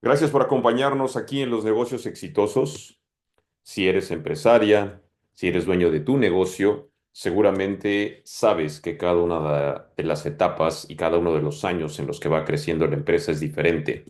Gracias por acompañarnos aquí en Los Negocios Exitosos. Si eres empresaria, si eres dueño de tu negocio, seguramente sabes que cada una de las etapas y cada uno de los años en los que va creciendo la empresa es diferente.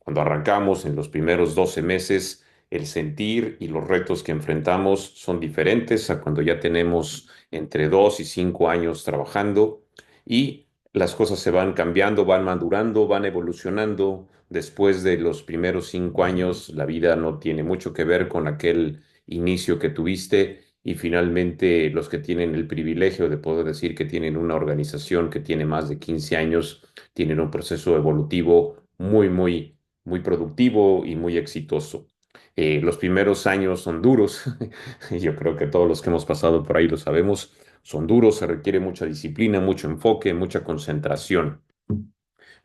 Cuando arrancamos en los primeros 12 meses, el sentir y los retos que enfrentamos son diferentes a cuando ya tenemos entre 2 y 5 años trabajando y las cosas se van cambiando, van madurando, van evolucionando. Después de los primeros 5 años, la vida no tiene mucho que ver con aquel inicio que tuviste. Y finalmente, los que tienen el privilegio de poder decir que tienen una organización que tiene más de 15 años, tienen un proceso evolutivo muy productivo y muy exitoso. Los primeros años son duros, yo creo que todos los que hemos pasado por ahí lo sabemos, son duros, se requiere mucha disciplina, mucho enfoque, mucha concentración.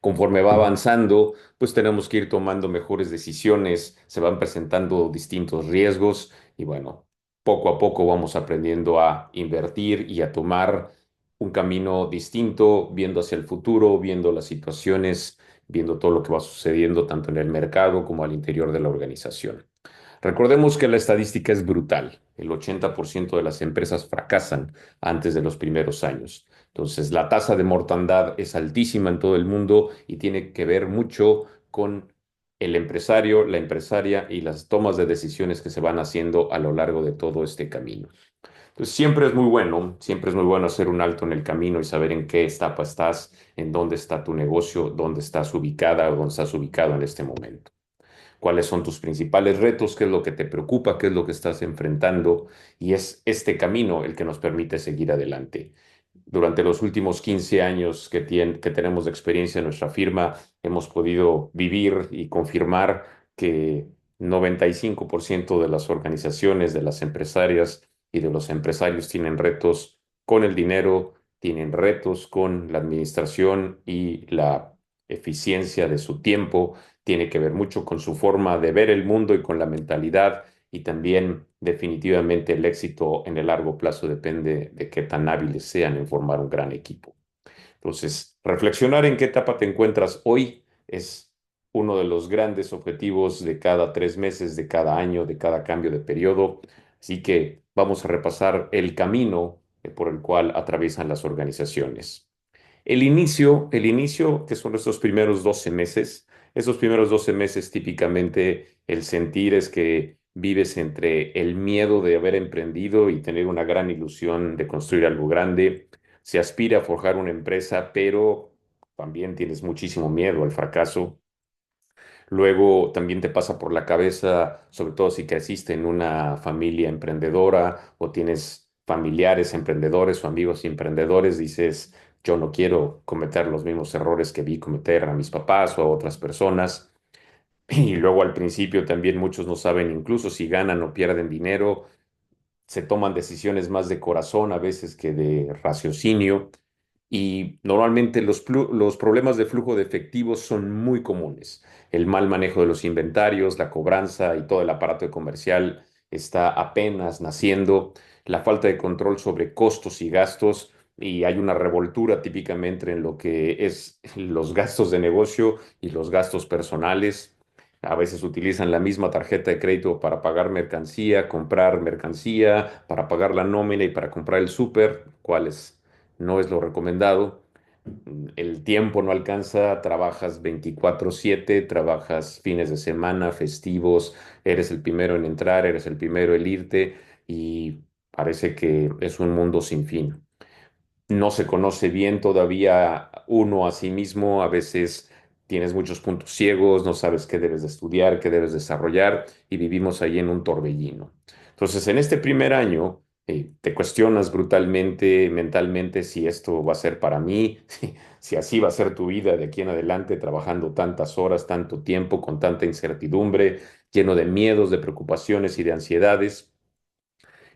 Conforme va avanzando, pues tenemos que ir tomando mejores decisiones, se van presentando distintos riesgos y bueno, poco a poco vamos aprendiendo a invertir y a tomar un camino distinto, viendo hacia el futuro, viendo las situaciones, viendo todo lo que va sucediendo tanto en el mercado como al interior de la organización. Recordemos que la estadística es brutal. El 80% de las empresas fracasan antes de los primeros años. Entonces, la tasa de mortandad es altísima en todo el mundo y tiene que ver mucho con el empresario, la empresaria y las tomas de decisiones que se van haciendo a lo largo de todo este camino. Entonces, siempre es muy bueno hacer un alto en el camino y saber en qué etapa estás, en dónde está tu negocio, dónde estás ubicada o dónde estás ubicado en este momento. ¿Cuáles son tus principales retos? ¿Qué es lo que te preocupa? ¿Qué es lo que estás enfrentando? Y es este camino el que nos permite seguir adelante. Durante los últimos 15 años que tenemos de experiencia en nuestra firma, hemos podido vivir y confirmar que 95% de las organizaciones, de las empresarias y de los empresarios tienen retos con el dinero, tienen retos con la administración y la eficiencia de su tiempo, tiene que ver mucho con su forma de ver el mundo y con la mentalidad y también definitivamente el éxito en el largo plazo depende de qué tan hábiles sean en formar un gran equipo. Entonces, reflexionar en qué etapa te encuentras hoy es uno de los grandes objetivos de cada 3 meses, de cada año, de cada cambio de periodo. Así que vamos a repasar el camino por el cual atraviesan las organizaciones. Que son estos primeros 12 meses, esos primeros 12 meses típicamente el sentir es que vives entre el miedo de haber emprendido y tener una gran ilusión de construir algo grande. Se aspira a forjar una empresa, pero también tienes muchísimo miedo al fracaso. Luego también te pasa por la cabeza, sobre todo si creciste en una familia emprendedora o tienes familiares emprendedores o amigos emprendedores, dices, yo no quiero cometer los mismos errores que vi cometer a mis papás o a otras personas. Y luego al principio también muchos no saben incluso si ganan o pierden dinero, se toman decisiones más de corazón a veces que de raciocinio. Y normalmente los problemas de flujo de efectivo son muy comunes. El mal manejo de los inventarios, la cobranza y todo el aparato comercial está apenas naciendo. La falta de control sobre costos y gastos. Y hay una revoltura típicamente en lo que es los gastos de negocio y los gastos personales. A veces utilizan la misma tarjeta de crédito para pagar mercancía, comprar mercancía, para pagar la nómina y para comprar el súper, cuales no es lo recomendado. El tiempo no alcanza, trabajas 24/7, trabajas fines de semana, festivos, eres el primero en entrar, eres el primero en irte y parece que es un mundo sin fin. No se conoce bien todavía uno a sí mismo, a veces tienes muchos puntos ciegos, no sabes qué debes de estudiar, qué debes desarrollar y vivimos ahí en un torbellino. Entonces, en este primer año, te cuestionas brutalmente, mentalmente, si esto va a ser para mí, si así va a ser tu vida de aquí en adelante, trabajando tantas horas, tanto tiempo, con tanta incertidumbre, lleno de miedos, de preocupaciones y de ansiedades.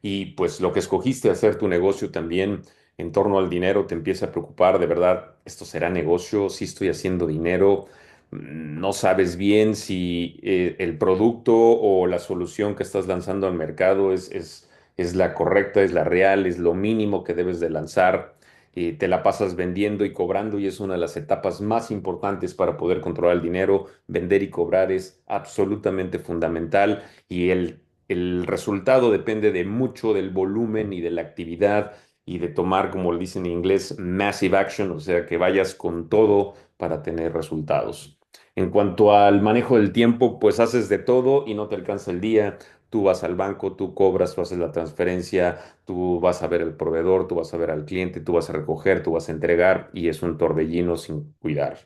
Y pues lo que escogiste hacer tu negocio también en torno al dinero te empieza a preocupar, de verdad, esto será negocio, si estoy haciendo dinero, no sabes bien si el producto o la solución que estás lanzando al mercado es la correcta, es la real, es lo mínimo que debes de lanzar. te la pasas vendiendo y cobrando y es una de las etapas más importantes para poder controlar el dinero. Vender y cobrar es absolutamente fundamental y el resultado depende de mucho del volumen y de la actividad y de tomar, como le dicen en inglés, massive action, o sea, que vayas con todo para tener resultados. En cuanto al manejo del tiempo, pues haces de todo y no te alcanza el día. Tú vas al banco, tú cobras, tú haces la transferencia, tú vas a ver al proveedor, tú vas a ver al cliente, tú vas a recoger, tú vas a entregar y es un torbellino sin cuidar.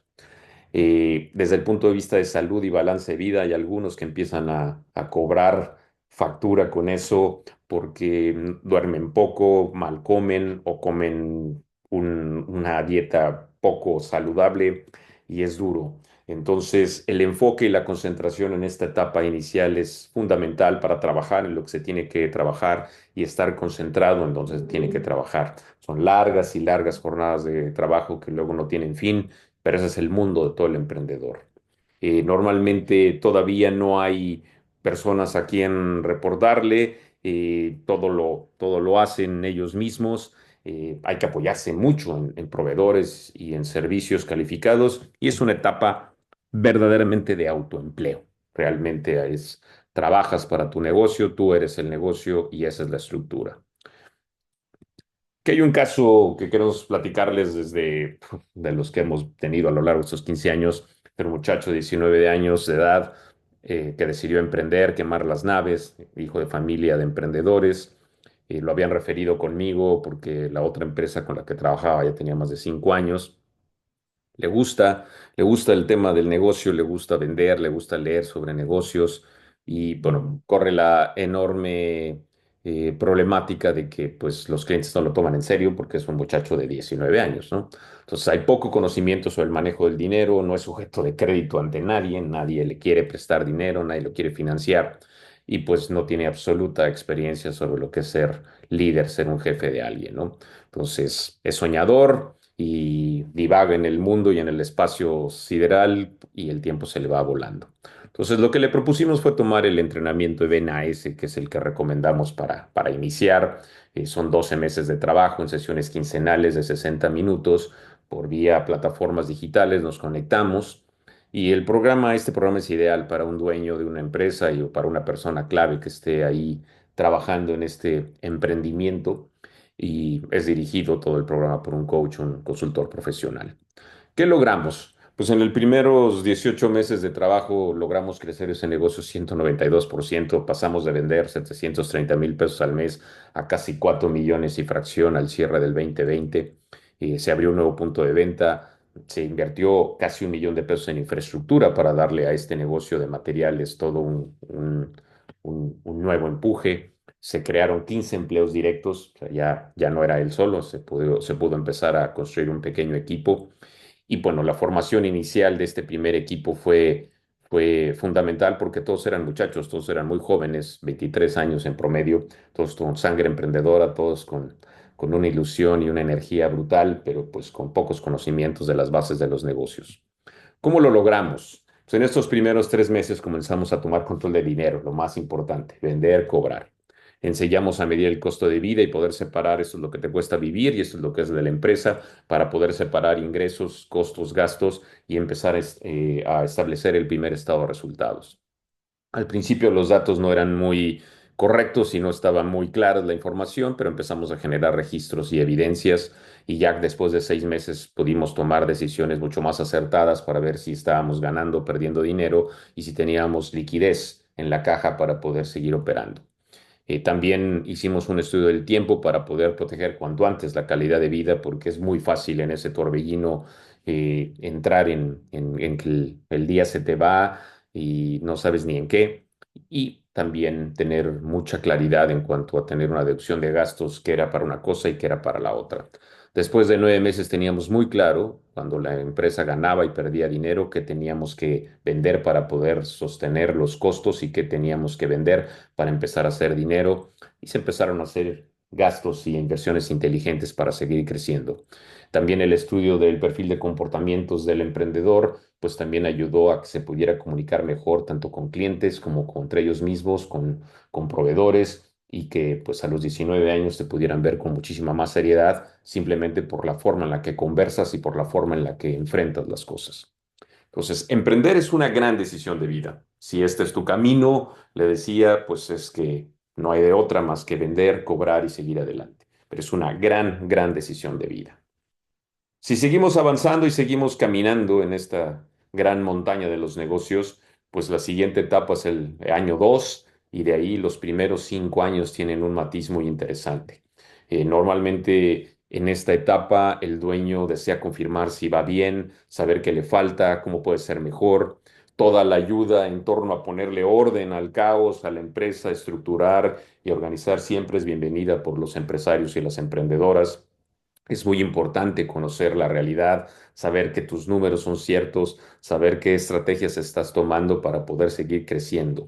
Desde el punto de vista de salud y balance de vida, hay algunos que empiezan a cobrar factura con eso porque duermen poco, mal comen o comen una dieta poco saludable y es duro. Entonces, el enfoque y la concentración en esta etapa inicial es fundamental para trabajar en lo que se tiene que trabajar y estar concentrado en donde se tiene que trabajar. Son largas y largas jornadas de trabajo que luego no tienen fin, pero ese es el mundo de todo el emprendedor. Normalmente todavía no hay personas a quien reportarle, todo lo hacen ellos mismos. Hay que apoyarse mucho en proveedores y en servicios calificados y es una etapa verdaderamente de autoempleo. Realmente trabajas para tu negocio, tú eres el negocio y esa es la estructura. Que hay un caso que queremos platicarles de los que hemos tenido a lo largo de estos 15 años, de un muchacho de 19 años de edad que decidió emprender, quemar las naves, hijo de familia de emprendedores. Lo habían referido conmigo porque la otra empresa con la que trabajaba ya tenía más de 5 años. Le gusta, le gusta el tema del negocio, le gusta vender, le gusta leer sobre negocios y bueno, corre la enorme problemática de que pues los clientes no lo toman en serio porque es un muchacho de 19 años, ¿no? Entonces hay poco conocimiento sobre el manejo del dinero, no es sujeto de crédito ante nadie, nadie le quiere prestar dinero, nadie lo quiere financiar y pues no tiene absoluta experiencia sobre lo que es ser líder, ser un jefe de alguien, ¿no? Entonces es soñador y divaga en el mundo y en el espacio sideral y el tiempo se le va volando. Entonces, lo que le propusimos fue tomar el entrenamiento de BNAS, que es el que recomendamos para iniciar. Son 12 meses de trabajo en sesiones quincenales de 60 minutos por vía plataformas digitales, nos conectamos. Y este programa es ideal para un dueño de una empresa y o para una persona clave que esté ahí trabajando en este emprendimiento y es dirigido todo el programa por un coach, un consultor profesional. ¿Qué logramos? Pues en los primeros 18 meses de trabajo logramos crecer ese negocio 192%, pasamos de vender 730,000 pesos al mes a casi 4 millones y fracción al cierre del 2020. Se abrió un nuevo punto de venta, se invirtió casi 1 millón de pesos en infraestructura para darle a este negocio de materiales todo un nuevo empuje. Se crearon 15 empleos directos, o sea, ya no era él solo, se pudo empezar a construir un pequeño equipo. Y bueno, la formación inicial de este primer equipo fue fundamental porque todos eran muchachos, todos eran muy jóvenes, 23 años en promedio, todos con sangre emprendedora, todos con una ilusión y una energía brutal, pero pues con pocos conocimientos de las bases de los negocios. ¿Cómo lo logramos? Pues en estos primeros 3 meses comenzamos a tomar control de dinero, lo más importante, vender, cobrar. Enseñamos a medir el costo de vida y poder separar, esto es lo que te cuesta vivir y esto es lo que es de la empresa, para poder separar ingresos, costos, gastos y empezar a establecer el primer estado de resultados. Al principio los datos no eran muy correctos y no estaba muy clara la información, pero empezamos a generar registros y evidencias y ya después de 6 meses pudimos tomar decisiones mucho más acertadas para ver si estábamos ganando o perdiendo dinero y si teníamos liquidez en la caja para poder seguir operando. También hicimos un estudio del tiempo para poder proteger cuanto antes la calidad de vida, porque es muy fácil en ese torbellino entrar en que el día se te va y no sabes ni en qué. Y también tener mucha claridad en cuanto a tener una deducción de gastos que era para una cosa y que era para la otra. Después de 9 meses teníamos muy claro, cuando la empresa ganaba y perdía dinero, que teníamos que vender para poder sostener los costos y que teníamos que vender para empezar a hacer dinero y se empezaron a hacer gastos y inversiones inteligentes para seguir creciendo. También el estudio del perfil de comportamientos del emprendedor, pues también ayudó a que se pudiera comunicar mejor tanto con clientes como con entre ellos mismos, con proveedores y que pues a los 19 años te pudieran ver con muchísima más seriedad simplemente por la forma en la que conversas y por la forma en la que enfrentas las cosas. Entonces, emprender es una gran decisión de vida. Si este es tu camino, le decía, pues es que no hay de otra más que vender, cobrar y seguir adelante. Pero es una gran, gran decisión de vida. Si seguimos avanzando y seguimos caminando en esta gran montaña de los negocios, pues la siguiente etapa es el año 2 y de ahí los primeros 5 años tienen un matiz muy interesante. Normalmente en esta etapa el dueño desea confirmar si va bien, saber qué le falta, cómo puede ser mejor. Toda la ayuda en torno a ponerle orden al caos, a la empresa, estructurar y organizar siempre es bienvenida por los empresarios y las emprendedoras. Es muy importante conocer la realidad, saber que tus números son ciertos, saber qué estrategias estás tomando para poder seguir creciendo.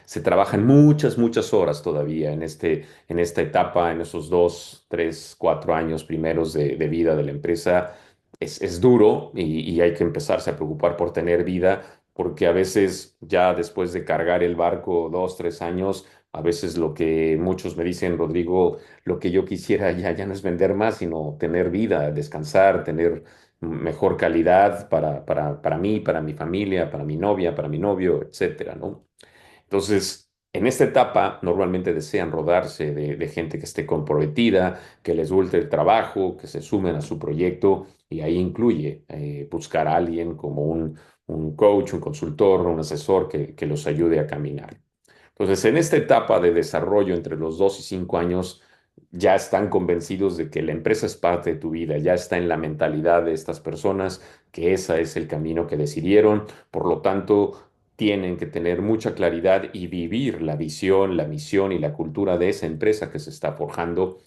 Se trabajan muchas, muchas horas todavía en esta etapa, en esos 2, 3, 4 años primeros de vida de la empresa. Es duro y hay que empezarse a preocupar por tener vida, porque a veces ya después de cargar el barco 2, 3 años, a veces lo que muchos me dicen, Rodrigo, lo que yo quisiera ya no es vender más, sino tener vida, descansar, tener mejor calidad para mí, para mi familia, para mi novia, para mi novio, etcétera, ¿no? Entonces, en esta etapa normalmente desean rodarse de gente que esté comprometida, que les guste el trabajo, que se sumen a su proyecto y ahí incluye buscar a alguien como un coach, un consultor, un asesor que los ayude a caminar. Entonces, en esta etapa de desarrollo entre los 2 y 5 años, ya están convencidos de que la empresa es parte de tu vida, ya está en la mentalidad de estas personas, que ese es el camino que decidieron, por lo tanto, tienen que tener mucha claridad y vivir la visión, la misión y la cultura de esa empresa que se está forjando,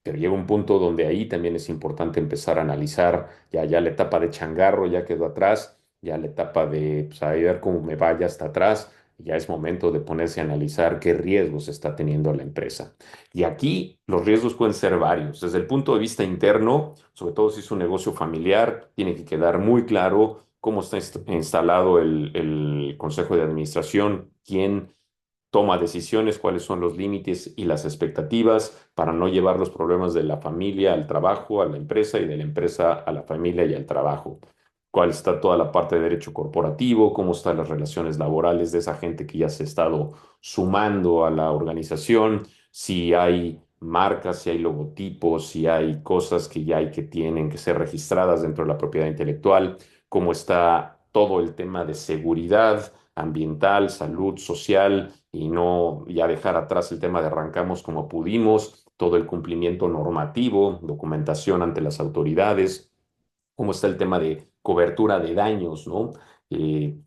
pero llega un punto donde ahí también es importante empezar a analizar, ya la etapa de changarro ya quedó atrás, ya la etapa de pues, a ver cómo me vaya hasta atrás, ya es momento de ponerse a analizar qué riesgos está teniendo la empresa. Y aquí los riesgos pueden ser varios. Desde el punto de vista interno, sobre todo si es un negocio familiar, tiene que quedar muy claro cómo está instalado el consejo de administración, quién toma decisiones, cuáles son los límites y las expectativas para no llevar los problemas de la familia al trabajo, a la empresa y de la empresa a la familia y al trabajo. Cuál está toda la parte de derecho corporativo, cómo están las relaciones laborales de esa gente que ya se ha estado sumando a la organización, si hay marcas, si hay logotipos, si hay cosas que ya hay que tienen que ser registradas dentro de la propiedad intelectual, cómo está todo el tema de seguridad ambiental, salud, social y no ya dejar atrás el tema de arrancamos como pudimos, todo el cumplimiento normativo, documentación ante las autoridades, cómo está el tema de cobertura de daños, ¿no?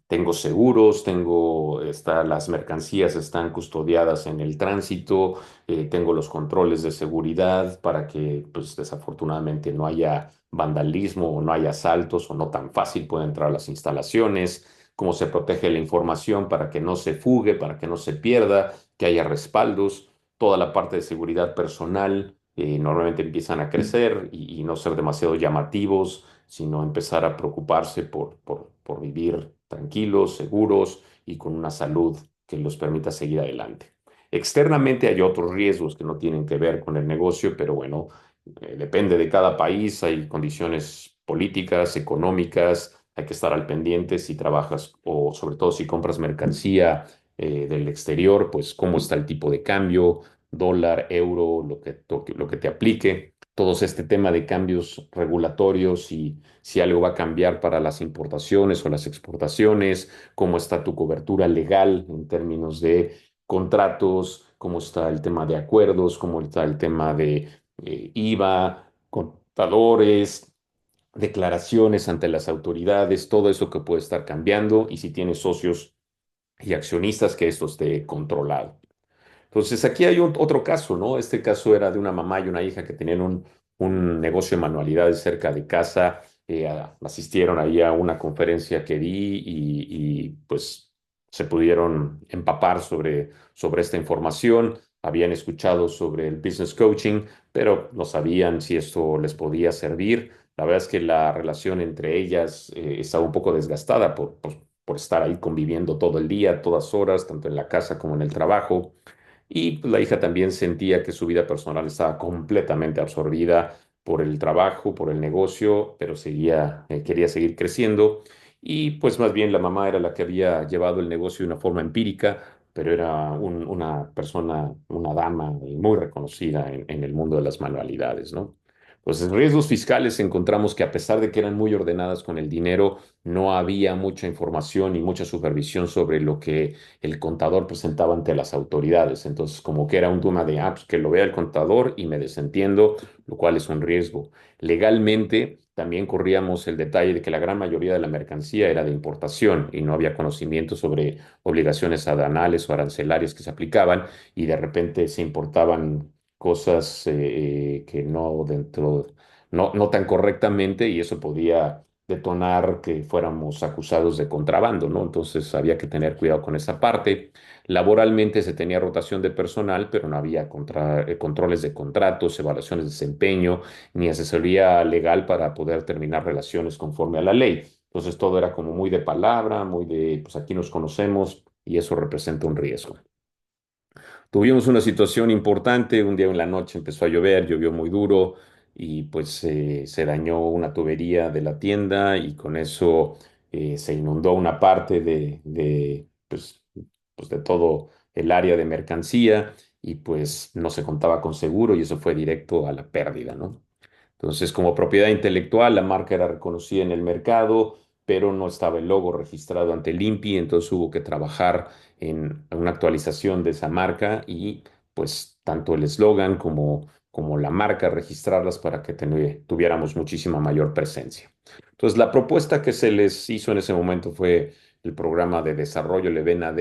Tengo seguros, las mercancías están custodiadas en el tránsito, tengo los controles de seguridad para que, pues, desafortunadamente no haya vandalismo o no haya asaltos o no tan fácil pueda entrar a las instalaciones, cómo se protege la información para que no se fugue, para que no se pierda, que haya respaldos, toda la parte de seguridad personal. Normalmente empiezan a crecer y no ser demasiado llamativos, sino empezar a preocuparse por vivir tranquilos, seguros y con una salud que los permita seguir adelante. Externamente hay otros riesgos que no tienen que ver con el negocio, pero bueno, depende de cada país, hay condiciones políticas, económicas, hay que estar al pendiente si trabajas o sobre todo si compras mercancía del exterior, pues cómo está el tipo de cambio, dólar, euro, lo que te aplique todos este tema de cambios regulatorios y si algo va a cambiar para las importaciones o las exportaciones, cómo está tu cobertura legal en términos de contratos, cómo está el tema de acuerdos, cómo está el tema de IVA, contadores, declaraciones ante las autoridades, todo eso que puede estar cambiando y si tienes socios y accionistas que esto esté controlado. Entonces, aquí hay otro caso, ¿no? Este caso era de una mamá y una hija que tenían un negocio de manualidades cerca de casa, asistieron ahí a una conferencia que di pues se pudieron empapar sobre esta información, habían escuchado sobre el business coaching, pero no sabían si esto les podía servir. La verdad es que la relación entre ellas estaba un poco desgastada por estar ahí conviviendo todo el día, todas horas, tanto en la casa como en el trabajo. Y pues, la hija también sentía que su vida personal estaba completamente absorbida por el trabajo, por el negocio, pero quería seguir creciendo. Y pues más bien la mamá era la que había llevado el negocio de una forma empírica, pero era una persona, una dama muy reconocida en el mundo de las manualidades, ¿no? Entonces, riesgos fiscales encontramos que a pesar de que eran muy ordenadas con el dinero, no había mucha información y mucha supervisión sobre lo que el contador presentaba ante las autoridades. Entonces, como que era un tema de, pues que lo vea el contador y me desentiendo, lo cual es un riesgo. Legalmente, también corríamos el detalle de que la gran mayoría de la mercancía era de importación y no había conocimiento sobre obligaciones aduanales o arancelarias que se aplicaban y de repente se importaban cosas que no tan correctamente y eso podía detonar que fuéramos acusados de contrabando, ¿no? Entonces había que tener cuidado con esa parte. Laboralmente se tenía rotación de personal, pero no había controles de contratos, evaluaciones de desempeño, ni asesoría legal para poder terminar relaciones conforme a la ley. Entonces todo era como muy de palabra, muy de, pues aquí nos conocemos y eso representa un riesgo. Tuvimos una situación importante, un día en la noche empezó a llover, llovió muy duro y pues se dañó una tubería de la tienda y con eso se inundó una parte pues, de todo el área de mercancía y pues no se contaba con seguro y eso fue directo a la pérdida, ¿no? Entonces, como propiedad intelectual, la marca era reconocida en el mercado, pero no estaba el logo registrado ante el INPI, entonces hubo que trabajar en una actualización de esa marca y pues tanto el eslogan como la marca registrarlas para que tuviéramos muchísima mayor presencia. Entonces, la propuesta que se les hizo en ese momento fue el programa de desarrollo, el EBNAD,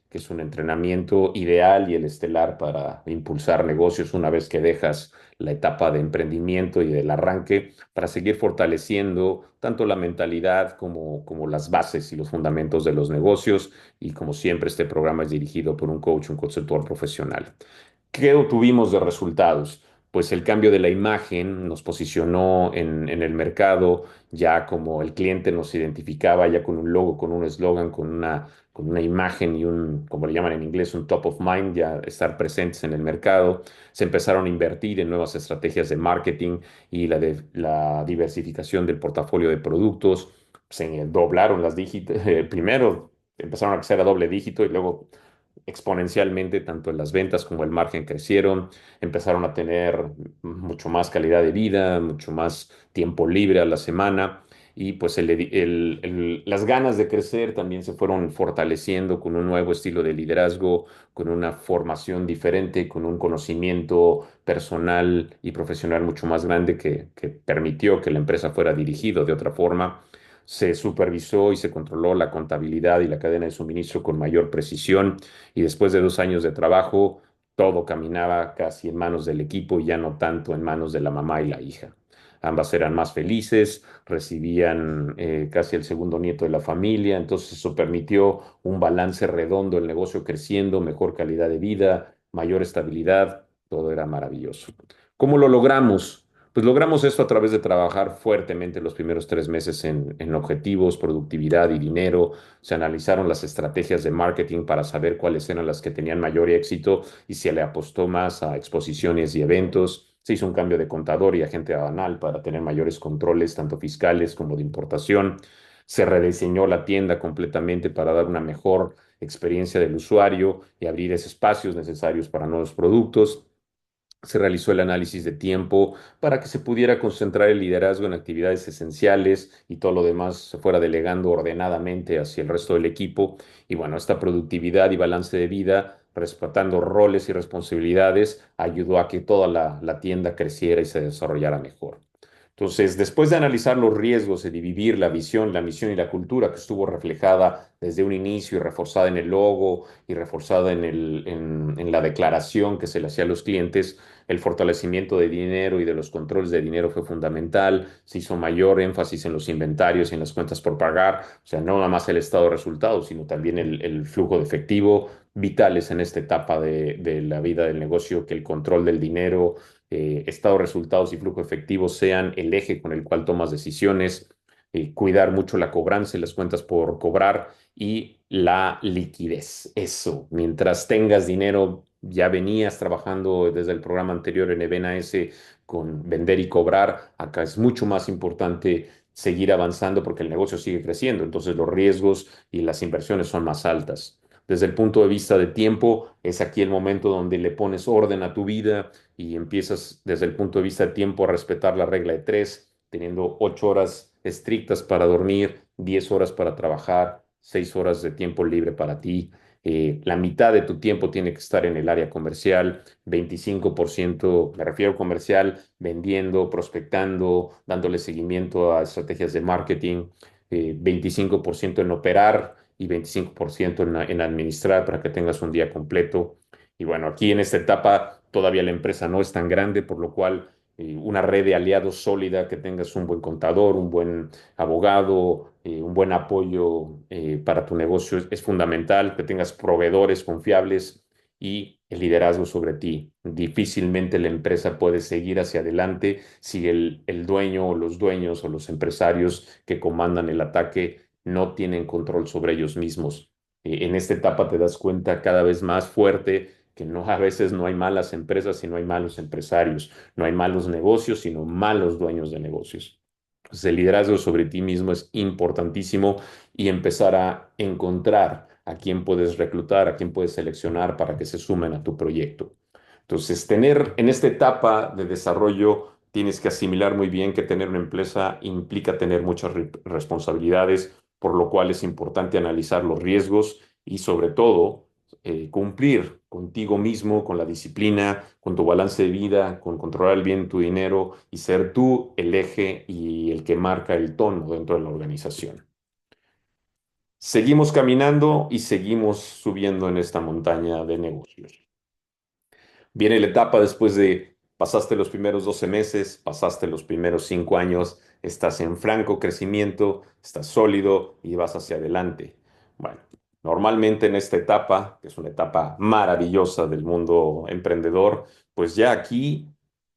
que es un entrenamiento ideal y el estelar para impulsar negocios una vez que dejas la etapa de emprendimiento y del arranque para seguir fortaleciendo tanto la mentalidad como las bases y los fundamentos de los negocios. Y como siempre, este programa es dirigido por un coach, un consultor profesional. ¿Qué obtuvimos de resultados? Pues el cambio de la imagen nos posicionó en el mercado ya como el cliente nos identificaba ya con un logo, con un eslogan, con una imagen y como le llaman en inglés, un top of mind, ya estar presentes en el mercado. Se empezaron a invertir en nuevas estrategias de marketing y la diversificación del portafolio de productos. Se doblaron las dígitos. Primero empezaron a crecer a doble dígito y luego exponencialmente, tanto en las ventas como el margen crecieron, empezaron a tener mucho más calidad de vida, mucho más tiempo libre a la semana y pues las ganas de crecer también se fueron fortaleciendo con un nuevo estilo de liderazgo, con una formación diferente, con un conocimiento personal y profesional mucho más grande que permitió que la empresa fuera dirigido de otra forma. Se supervisó y se controló la contabilidad y la cadena de suministro con mayor precisión y después de 2 años de trabajo, todo caminaba casi en manos del equipo y ya no tanto en manos de la mamá y la hija. Ambas eran más felices, recibían casi el segundo nieto de la familia, entonces eso permitió un balance redondo, el negocio creciendo, mejor calidad de vida, mayor estabilidad, todo era maravilloso. ¿Cómo lo logramos? Pues logramos esto a través de trabajar fuertemente los primeros 3 meses en objetivos, productividad y dinero. Se analizaron las estrategias de marketing para saber cuáles eran las que tenían mayor éxito y se le apostó más a exposiciones y eventos. Se hizo un cambio de contador y agente aduanal para tener mayores controles, tanto fiscales como de importación. Se rediseñó la tienda completamente para dar una mejor experiencia del usuario y abrir esos espacios necesarios para nuevos productos. Se realizó el análisis de tiempo para que se pudiera concentrar el liderazgo en actividades esenciales y todo lo demás se fuera delegando ordenadamente hacia el resto del equipo. Y bueno, esta productividad y balance de vida, respetando roles y responsabilidades, ayudó a que toda la tienda creciera y se desarrollara mejor. Entonces, después de analizar los riesgos y dividir la visión, la misión y la cultura que estuvo reflejada desde un inicio y reforzada en el logo y reforzada en la declaración que se le hacía a los clientes, el fortalecimiento de dinero y de los controles de dinero fue fundamental. Se hizo mayor énfasis en los inventarios y en las cuentas por pagar, o sea, no nada más el estado de resultados, sino también el flujo de efectivo, vitales en esta etapa de la vida del negocio, que el control del dinero, estado de resultados y flujo efectivo sean el eje con el cual tomas decisiones, cuidar mucho la cobranza y las cuentas por cobrar y la liquidez. Eso, mientras tengas dinero ya venías trabajando desde el programa anterior en Evena S con vender y cobrar, acá es mucho más importante seguir avanzando porque el negocio sigue creciendo, entonces los riesgos y las inversiones son más altas. Desde el punto de vista de tiempo, es aquí el momento donde le pones orden a tu vida y empiezas desde el punto de vista de tiempo a respetar la regla de tres, teniendo 8 horas estrictas para dormir, 10 horas para trabajar, 6 horas de tiempo libre para ti. La mitad de tu tiempo tiene que estar en el área comercial, 25%, me refiero comercial, vendiendo, prospectando, dándole seguimiento a estrategias de marketing, 25% en operar y 25% en administrar para que tengas un día completo. Y bueno, aquí en esta etapa todavía la empresa no es tan grande, por lo cual una red de aliados sólida, que tengas un buen contador, un buen abogado, un buen apoyo para tu negocio es fundamental, que tengas proveedores confiables y el liderazgo sobre ti. Difícilmente la empresa puede seguir hacia adelante si el dueño o los dueños o los empresarios que comandan el ataque no tienen control sobre ellos mismos. En esta etapa te das cuenta cada vez más fuerte que no, a veces no hay malas empresas, sino hay malos empresarios, no hay malos negocios, sino malos dueños de negocios. Entonces, el liderazgo sobre ti mismo es importantísimo y empezar a encontrar a quién puedes reclutar, a quién puedes seleccionar para que se sumen a tu proyecto. Entonces, tener en esta etapa de desarrollo, tienes que asimilar muy bien que tener una empresa implica tener muchas responsabilidades, por lo cual es importante analizar los riesgos y sobre todo cumplir contigo mismo, con la disciplina, con tu balance de vida, con controlar bien tu dinero y ser tú el eje y el que marca el tono dentro de la organización. Seguimos caminando y seguimos subiendo en esta montaña de negocios. Viene la etapa después de pasaste los primeros 12 meses, pasaste los primeros 5 años, estás en franco crecimiento, estás sólido y vas hacia adelante. Bueno, normalmente en esta etapa, que es una etapa maravillosa del mundo emprendedor, pues ya aquí,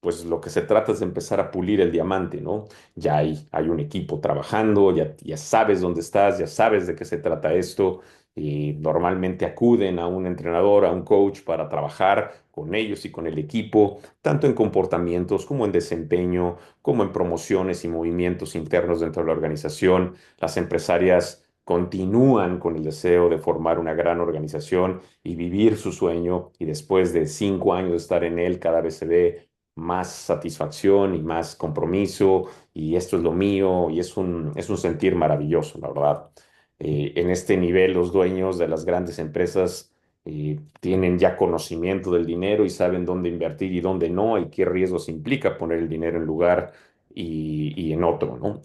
pues lo que se trata es de empezar a pulir el diamante, ¿no? Ya hay un equipo trabajando, ya sabes dónde estás, ya sabes de qué se trata esto y normalmente acuden a un entrenador, a un coach para trabajar con ellos y con el equipo, tanto en comportamientos como en desempeño, como en promociones y movimientos internos dentro de la organización. Las empresarias continúan con el deseo de formar una gran organización y vivir su sueño y después de 5 años de estar en él cada vez se ve más satisfacción y más compromiso y esto es lo mío y es un sentir maravilloso, la verdad. En este nivel, los dueños de las grandes empresas tienen ya conocimiento del dinero y saben dónde invertir y dónde no, y qué riesgos implica poner el dinero en lugar y en otro, ¿no?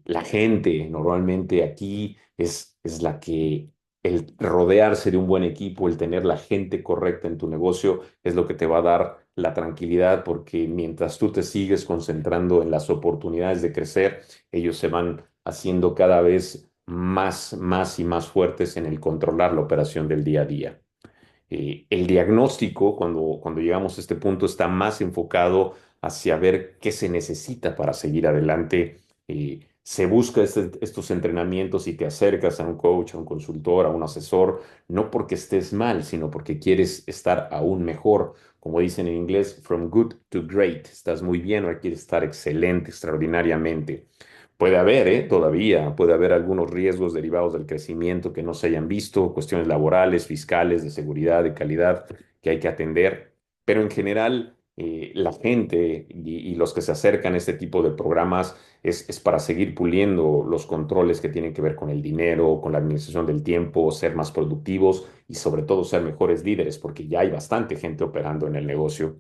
La gente normalmente aquí es la que el rodearse de un buen equipo, el tener la gente correcta en tu negocio es lo que te va a dar la tranquilidad porque mientras tú te sigues concentrando en las oportunidades de crecer, ellos se van haciendo cada vez más y más fuertes en el controlar la operación del día a día. El diagnóstico, cuando llegamos a este punto, está más enfocado hacia ver qué se necesita para seguir adelante. Se busca estos entrenamientos y te acercas a un coach, a un consultor, a un asesor, no porque estés mal, sino porque quieres estar aún mejor. Como dicen en inglés, from good to great. Estás muy bien o quieres estar excelente, extraordinariamente. Puede haber, todavía, puede haber algunos riesgos derivados del crecimiento que no se hayan visto, cuestiones laborales, fiscales, de seguridad, de calidad que hay que atender, pero en general la gente y los que se acercan a este tipo de programas es para seguir puliendo los controles que tienen que ver con el dinero, con la administración del tiempo, ser más productivos y sobre todo ser mejores líderes, porque ya hay bastante gente operando en el negocio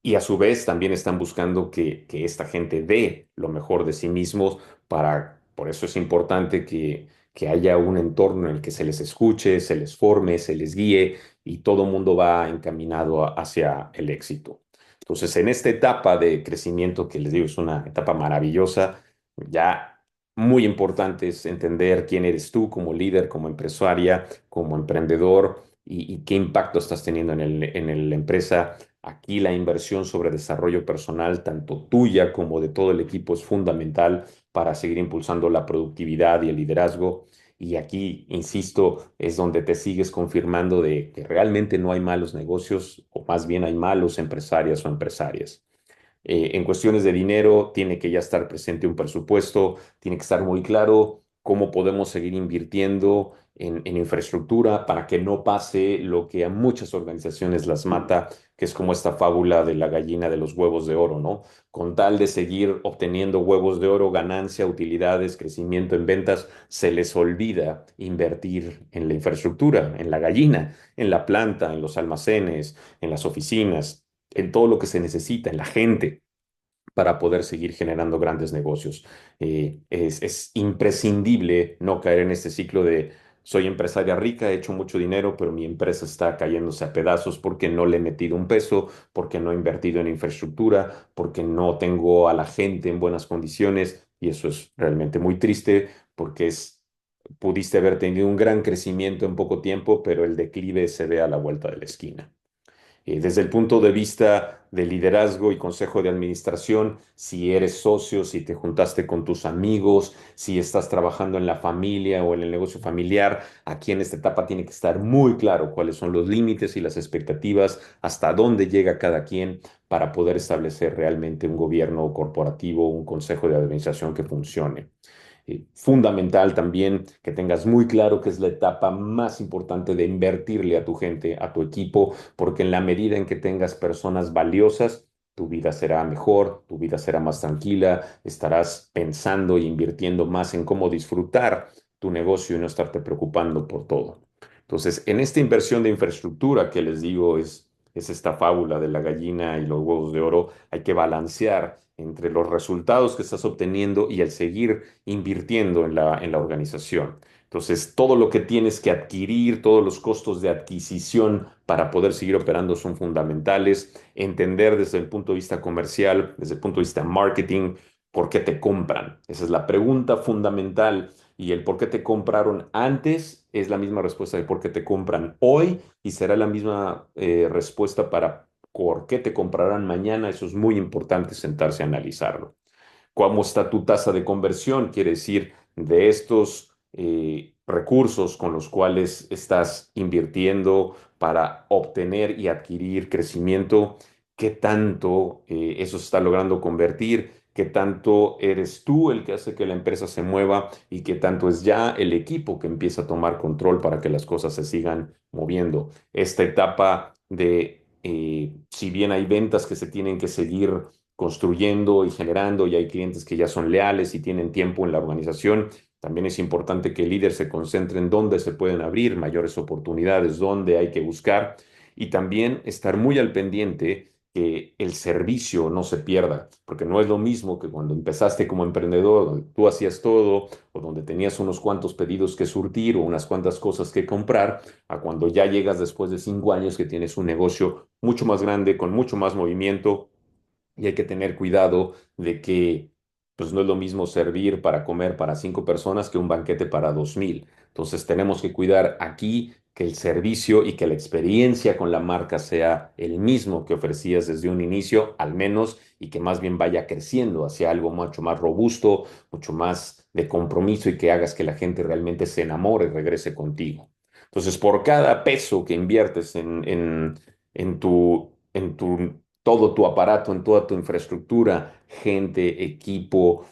y a su vez también están buscando que esta gente dé lo mejor de sí mismos por eso es importante que haya un entorno en el que se les escuche, se les forme, se les guíe y todo el mundo va encaminado hacia el éxito. Entonces, en esta etapa de crecimiento que les digo es una etapa maravillosa, ya muy importante es entender quién eres tú como líder, como empresaria, como emprendedor y qué impacto estás teniendo en la empresa. Aquí la inversión sobre desarrollo personal, tanto tuya como de todo el equipo, es fundamental para seguir impulsando la productividad y el liderazgo. Y aquí, insisto, es donde te sigues confirmando de que realmente no hay malos negocios, o más bien hay malos empresarios o empresarias. En cuestiones de dinero, tiene que ya estar presente un presupuesto, tiene que estar muy claro cómo podemos seguir invirtiendo en infraestructura para que no pase lo que a muchas organizaciones las mata, que es como esta fábula de la gallina de los huevos de oro, ¿no? Con tal de seguir obteniendo huevos de oro, ganancia, utilidades, crecimiento en ventas, se les olvida invertir en la infraestructura, en la gallina, en la planta, en los almacenes, en las oficinas, en todo lo que se necesita, en la gente para poder seguir generando grandes negocios. Es imprescindible no caer en este ciclo de soy empresaria rica, he hecho mucho dinero, pero mi empresa está cayéndose a pedazos porque no le he metido un peso, porque no he invertido en infraestructura, porque no tengo a la gente en buenas condiciones. Y eso es realmente muy triste porque pudiste haber tenido un gran crecimiento en poco tiempo, pero el declive se ve a la vuelta de la esquina. Desde el punto de vista de liderazgo y consejo de administración, si eres socio, si te juntaste con tus amigos, si estás trabajando en la familia o en el negocio familiar, aquí en esta etapa tiene que estar muy claro cuáles son los límites y las expectativas, hasta dónde llega cada quien para poder establecer realmente un gobierno corporativo, un consejo de administración que funcione. Fundamental también que tengas muy claro que es la etapa más importante de invertirle a tu gente, a tu equipo, porque en la medida en que tengas personas valiosas, tu vida será mejor, tu vida será más tranquila, estarás pensando e invirtiendo más en cómo disfrutar tu negocio y no estarte preocupando por todo. Entonces, en esta inversión de infraestructura que les digo es esta fábula de la gallina y los huevos de oro, hay que balancear entre los resultados que estás obteniendo y el seguir invirtiendo en la organización. Entonces, todo lo que tienes que adquirir, todos los costos de adquisición para poder seguir operando son fundamentales. Entender desde el punto de vista comercial, desde el punto de vista marketing, por qué te compran. Esa es la pregunta fundamental. Y el por qué te compraron antes es la misma respuesta de por qué te compran hoy y será la misma respuesta para por qué te comprarán mañana. Eso es muy importante sentarse a analizarlo. ¿Cómo está tu tasa de conversión? Quiere decir, de estos recursos con los cuales estás invirtiendo para obtener y adquirir crecimiento, ¿qué tanto eso se está logrando convertir? ¿Qué tanto eres tú el que hace que la empresa se mueva? ¿Y qué tanto es ya el equipo que empieza a tomar control para que las cosas se sigan moviendo? Esta etapa de, si bien hay ventas que se tienen que seguir construyendo y generando, y hay clientes que ya son leales y tienen tiempo en la organización. También es importante que el líder se concentre en dónde se pueden abrir mayores oportunidades, dónde hay que buscar y también estar muy al pendiente que el servicio no se pierda, porque no es lo mismo que cuando empezaste como emprendedor, donde tú hacías todo o donde tenías unos cuantos pedidos que surtir o unas cuantas cosas que comprar, a cuando ya llegas después de 5 años que tienes un negocio mucho más grande, con mucho más movimiento y hay que tener cuidado de que pues no es lo mismo servir para comer para 5 personas que un banquete para 2,000. Entonces tenemos que cuidar aquí que el servicio y que la experiencia con la marca sea el mismo que ofrecías desde un inicio, al menos, y que más bien vaya creciendo hacia algo mucho más robusto, mucho más de compromiso y que hagas que la gente realmente se enamore y regrese contigo. Entonces, por cada peso que inviertes en todo tu aparato, en toda tu infraestructura, gente, equipo,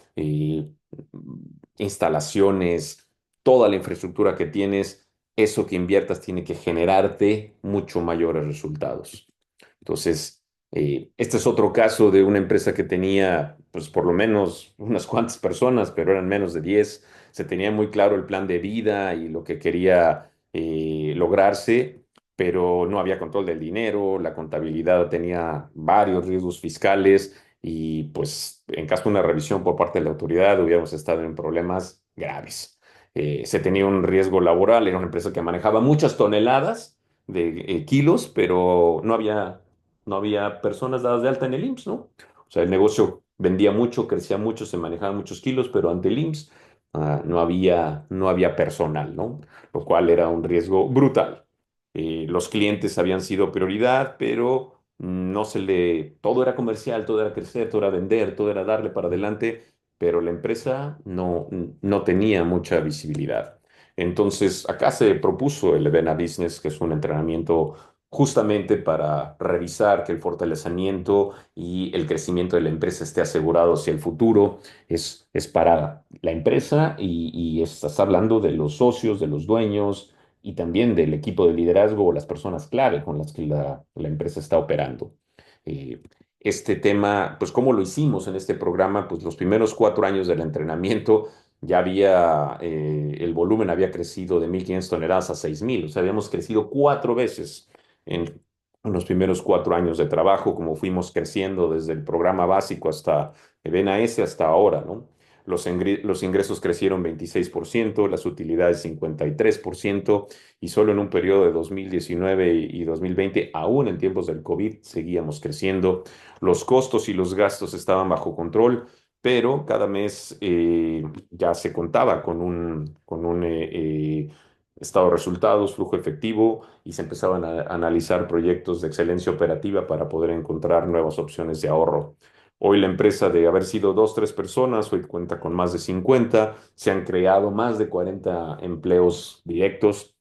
instalaciones, toda la infraestructura que tienes, eso que inviertas tiene que generarte mucho mayores resultados. Entonces, este es otro caso de una empresa que tenía, pues por lo menos unas cuantas personas, pero eran menos de 10. Se tenía muy claro el plan de vida y lo que quería lograrse, pero no había control del dinero, la contabilidad tenía varios riesgos fiscales y pues en caso de una revisión por parte de la autoridad hubiéramos estado en problemas graves. Se tenía un riesgo laboral, era una empresa que manejaba muchas toneladas de kilos, pero no había personas dadas de alta en el IMSS, ¿no? O sea, el negocio vendía mucho, crecía mucho, se manejaban muchos kilos, pero ante el IMSS no había personal, ¿no? Lo cual era un riesgo brutal. Los clientes habían sido prioridad, pero todo era comercial, todo era crecer, todo era vender, todo era darle para adelante, pero la empresa no tenía mucha visibilidad. Entonces, acá se propuso el Evena Business, que es un entrenamiento justamente para revisar que el fortalecimiento y el crecimiento de la empresa esté asegurado hacia el futuro. Es para la empresa y estás hablando de los socios, de los dueños y también del equipo de liderazgo o las personas clave con las que la empresa está operando. Eh, este tema, pues, ¿cómo lo hicimos en este programa? Pues los primeros 4 años del entrenamiento ya había, el volumen había crecido de 1.500 toneladas a 6.000, o sea, habíamos crecido 4 veces en los primeros 4 años de trabajo, como fuimos creciendo desde el programa básico hasta BNAS hasta ahora, ¿no? Los ingresos crecieron 26%, las utilidades 53%, y solo en un periodo de 2019 y 2020, aún en tiempos del COVID, seguíamos creciendo. Los costos y los gastos estaban bajo control, pero cada mes ya se contaba con un estado de resultados, flujo efectivo, y se empezaban a analizar proyectos de excelencia operativa para poder encontrar nuevas opciones de ahorro. Hoy la empresa, de haber sido dos, tres personas, hoy cuenta con más de 50. Se han creado más de 40 empleos directos,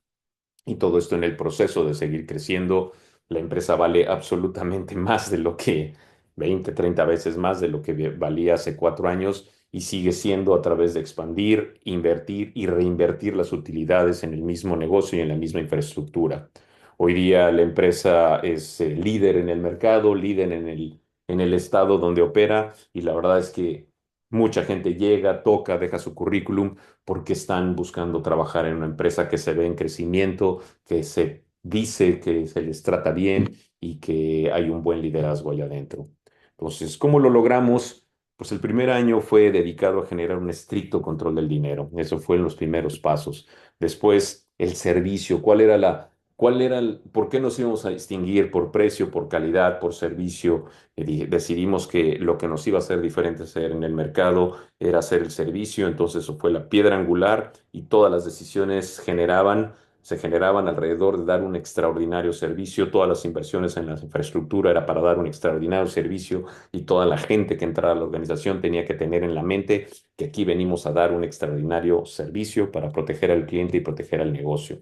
y todo esto en el proceso de seguir creciendo. La empresa vale absolutamente más de lo que, 20, 30 veces más de lo que valía hace 4 años, y sigue siendo a través de expandir, invertir y reinvertir las utilidades en el mismo negocio y en la misma infraestructura. Hoy día la empresa es líder en el mercado, líder en el estado donde opera, y la verdad es que mucha gente llega, toca, deja su currículum porque están buscando trabajar en una empresa que se ve en crecimiento, que se dice que se les trata bien y que hay un buen liderazgo allá adentro. Entonces, ¿cómo lo logramos? Pues el primer año fue dedicado a generar un estricto control del dinero. Eso fue en los primeros pasos. Después, el servicio. ¿Por qué nos íbamos a distinguir por precio, por calidad, por servicio? Decidimos que lo que nos iba a hacer diferente ser en el mercado era hacer el servicio. Entonces eso fue la piedra angular, y todas las decisiones se generaban alrededor de dar un extraordinario servicio. Todas las inversiones en la infraestructura era para dar un extraordinario servicio, y toda la gente que entrara a la organización tenía que tener en la mente que aquí venimos a dar un extraordinario servicio para proteger al cliente y proteger al negocio.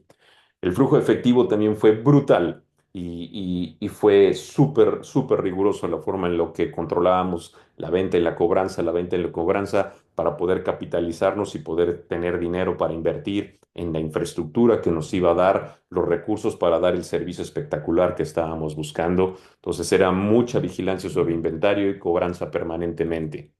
El flujo efectivo también fue brutal, y fue súper, súper riguroso la forma en lo que controlábamos la venta y la venta y la cobranza, para poder capitalizarnos y poder tener dinero para invertir en la infraestructura que nos iba a dar los recursos para dar el servicio espectacular que estábamos buscando. Entonces era mucha vigilancia sobre inventario y cobranza permanentemente.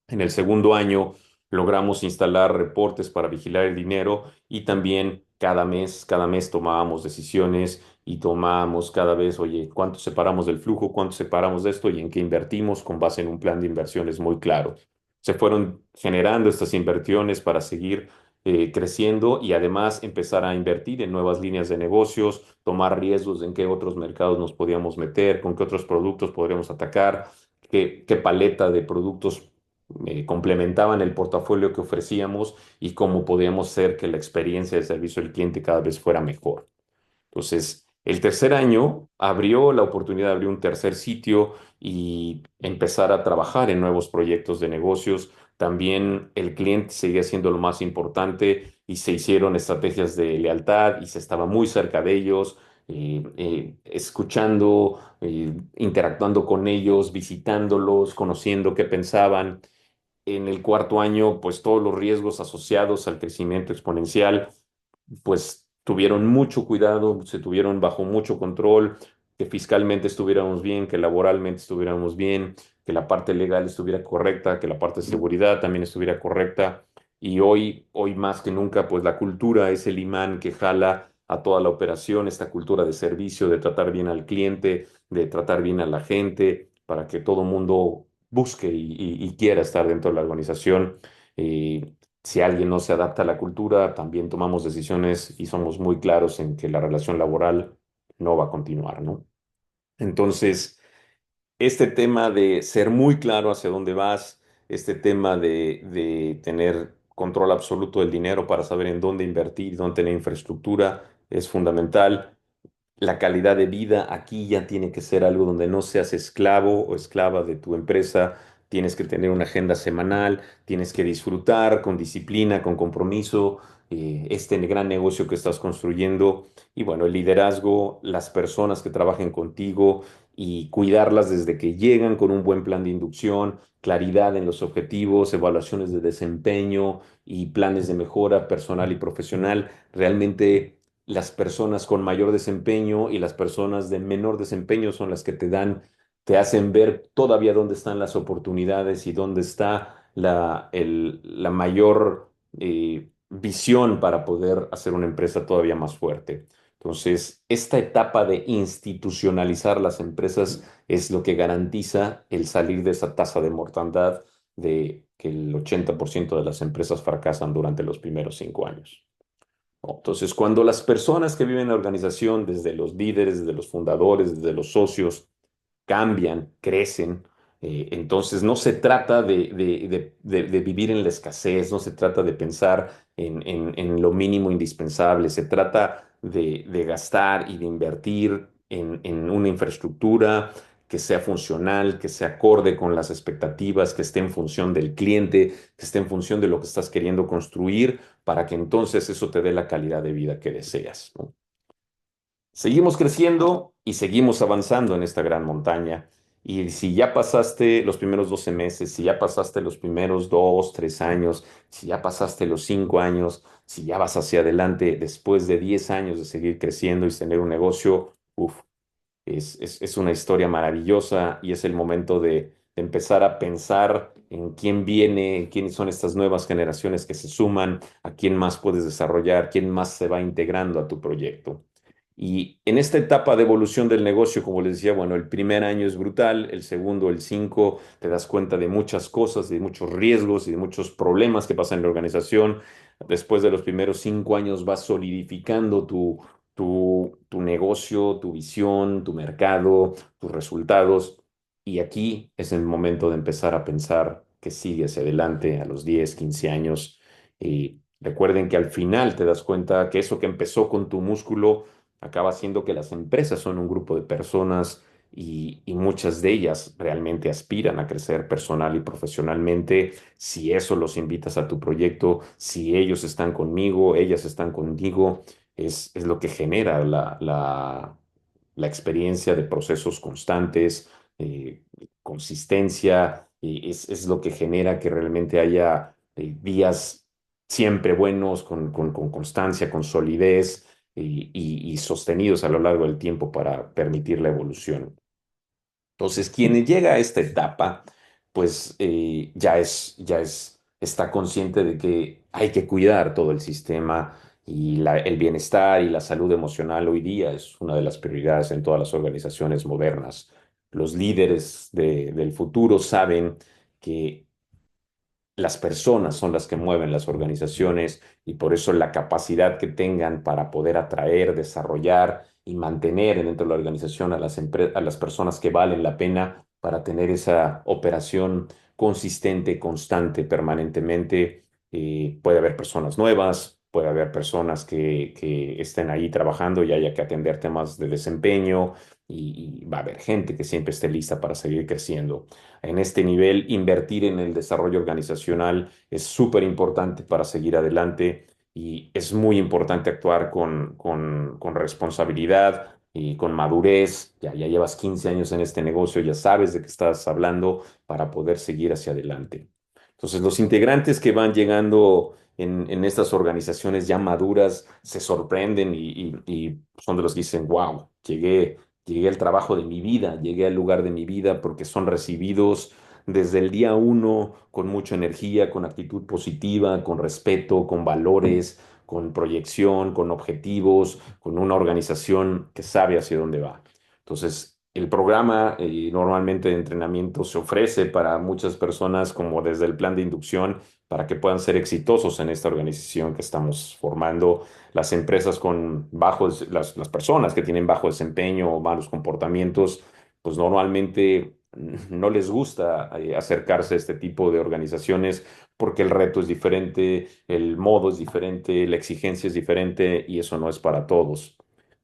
En el segundo año logramos instalar reportes para vigilar el dinero, y también cada mes tomábamos decisiones y tomábamos cada vez, oye, ¿cuánto separamos del flujo? ¿Cuánto separamos de esto? ¿Y en qué invertimos? Con base en un plan de inversiones muy claro. Se fueron generando estas inversiones para seguir creciendo, y además empezar a invertir en nuevas líneas de negocios, tomar riesgos en qué otros mercados nos podíamos meter, con qué otros productos podríamos atacar, qué paleta de productos complementaban el portafolio que ofrecíamos, y cómo podíamos hacer que la experiencia de servicio al cliente cada vez fuera mejor. Entonces, el tercer año abrió la oportunidad de abrir un tercer sitio y empezar a trabajar en nuevos proyectos de negocios. También el cliente seguía siendo lo más importante, y se hicieron estrategias de lealtad y se estaba muy cerca de ellos, escuchando, interactuando con ellos, visitándolos, conociendo qué pensaban. En el cuarto año, pues todos los riesgos asociados al crecimiento exponencial, pues tuvieron mucho cuidado, se tuvieron bajo mucho control, que fiscalmente estuviéramos bien, que laboralmente estuviéramos bien, que la parte legal estuviera correcta, que la parte de seguridad también estuviera correcta. Y hoy más que nunca, pues la cultura es el imán que jala a toda la operación, esta cultura de servicio, de tratar bien al cliente, de tratar bien a la gente, para que todo mundo busque y quiera estar dentro de la organización. Eh, si alguien no se adapta a la cultura, también tomamos decisiones y somos muy claros en que la relación laboral no va a continuar, ¿no? Entonces, este tema de ser muy claro hacia dónde vas, este tema de tener control absoluto del dinero para saber en dónde invertir, dónde tener infraestructura, es fundamental. La calidad de vida aquí ya tiene que ser algo donde no seas esclavo o esclava de tu empresa. Tienes que tener una agenda semanal, tienes que disfrutar con disciplina, con compromiso, este gran negocio que estás construyendo. Y bueno, el liderazgo, las personas que trabajen contigo y cuidarlas desde que llegan con un buen plan de inducción, claridad en los objetivos, evaluaciones de desempeño y planes de mejora personal y profesional. Realmente las personas con mayor desempeño y las personas de menor desempeño son las que te hacen ver todavía dónde están las oportunidades y dónde está la mayor visión para poder hacer una empresa todavía más fuerte. Entonces, esta etapa de institucionalizar las empresas es lo que garantiza el salir de esa tasa de mortandad de que el 80% de las empresas fracasan durante los primeros 5 años. Entonces, cuando las personas que viven en la organización, desde los líderes, desde los fundadores, desde los socios, cambian, crecen. Entonces, no se trata de vivir en la escasez, no se trata de pensar en lo mínimo indispensable, se trata de gastar y de invertir en una infraestructura que sea funcional, que sea acorde con las expectativas, que esté en función del cliente, que esté en función de lo que estás queriendo construir, para que entonces eso te dé la calidad de vida que deseas, ¿no? Seguimos creciendo y seguimos avanzando en esta gran montaña. Y si ya pasaste los primeros 12 meses, si ya pasaste los primeros 2, 3 años, si ya pasaste los 5 años, si ya vas hacia adelante después de 10 años de seguir creciendo y tener un negocio, uf, es una historia maravillosa y es el momento de empezar a pensar en quién viene, quiénes son estas nuevas generaciones que se suman, a quién más puedes desarrollar, quién más se va integrando a tu proyecto. Y en esta etapa de evolución del negocio, como les decía, bueno, el primer año es brutal, el segundo, el cinco, te das cuenta de muchas cosas, de muchos riesgos y de muchos problemas que pasan en la organización. Después de los primeros 5 años vas solidificando tu negocio, tu visión, tu mercado, tus resultados. Y aquí es el momento de empezar a pensar que sigue hacia adelante a los 10, 15 años. Y recuerden que al final te das cuenta que eso que empezó con tu músculo acaba siendo que las empresas son un grupo de personas y muchas de ellas realmente aspiran a crecer personal y profesionalmente. Si eso los invitas a tu proyecto, si ellos están conmigo, ellas están contigo, es lo que genera la experiencia de procesos constantes, consistencia, y es lo que genera que realmente haya días siempre buenos, con constancia, con solidez y sostenidos a lo largo del tiempo para permitir la evolución. Entonces, quien llega a esta etapa, pues está consciente de que hay que cuidar todo el sistema y el bienestar y la salud emocional hoy día es una de las prioridades en todas las organizaciones modernas. Los líderes del futuro saben que las personas son las que mueven las organizaciones y por eso la capacidad que tengan para poder atraer, desarrollar y mantener dentro de la organización a las personas que valen la pena para tener esa operación consistente, constante, permanentemente. Puede haber personas nuevas, puede haber personas que estén ahí trabajando y haya que atender temas de desempeño y va a haber gente que siempre esté lista para seguir creciendo. En este nivel, invertir en el desarrollo organizacional es súper importante para seguir adelante y es muy importante actuar con responsabilidad y con madurez. Ya llevas 15 años en este negocio, ya sabes de qué estás hablando para poder seguir hacia adelante. Entonces, los integrantes que van llegando en estas organizaciones ya maduras se sorprenden y son de los que dicen, wow, llegué al trabajo de mi vida, llegué al lugar de mi vida porque son recibidos desde el día uno con mucha energía, con actitud positiva, con respeto, con valores, con proyección, con objetivos, con una organización que sabe hacia dónde va. Entonces, el programa normalmente de entrenamiento se ofrece para muchas personas como desde el plan de inducción para que puedan ser exitosos en esta organización que estamos formando. Las empresas con bajos, las personas que tienen bajo desempeño o malos comportamientos, pues normalmente no les gusta acercarse a este tipo de organizaciones porque el reto es diferente, el modo es diferente, la exigencia es diferente y eso no es para todos.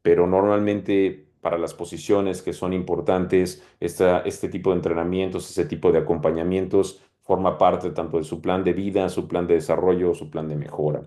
Pero normalmente para las posiciones que son importantes, este tipo de entrenamientos, ese tipo de acompañamientos forma parte tanto de su plan de vida, su plan de desarrollo, su plan de mejora.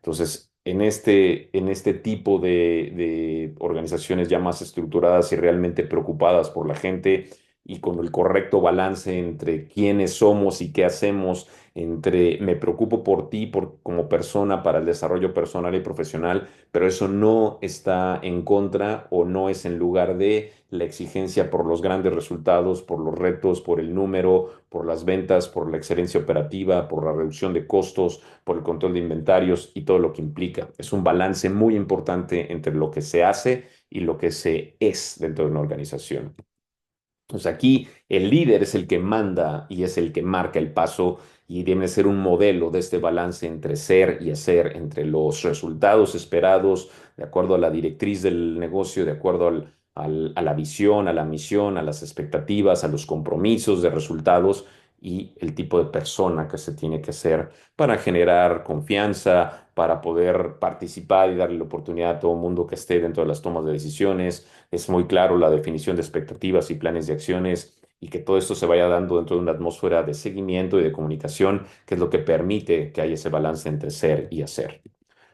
Entonces, en este tipo de organizaciones ya más estructuradas y realmente preocupadas por la gente y con el correcto balance entre quiénes somos y qué hacemos, entre me preocupo por ti como persona para el desarrollo personal y profesional, pero eso no está en contra o no es en lugar de la exigencia por los grandes resultados, por los retos, por el número, por las ventas, por la excelencia operativa, por la reducción de costos, por el control de inventarios y todo lo que implica. Es un balance muy importante entre lo que se hace y lo que se es dentro de una organización. Pues aquí el líder es el que manda y es el que marca el paso y debe ser un modelo de este balance entre ser y hacer, entre los resultados esperados, de acuerdo a la directriz del negocio, de acuerdo a la visión, a la misión, a las expectativas, a los compromisos de resultados y el tipo de persona que se tiene que ser para generar confianza, para poder participar y darle la oportunidad a todo el mundo que esté dentro de las tomas de decisiones. Es muy claro la definición de expectativas y planes de acciones y que todo esto se vaya dando dentro de una atmósfera de seguimiento y de comunicación, que es lo que permite que haya ese balance entre ser y hacer.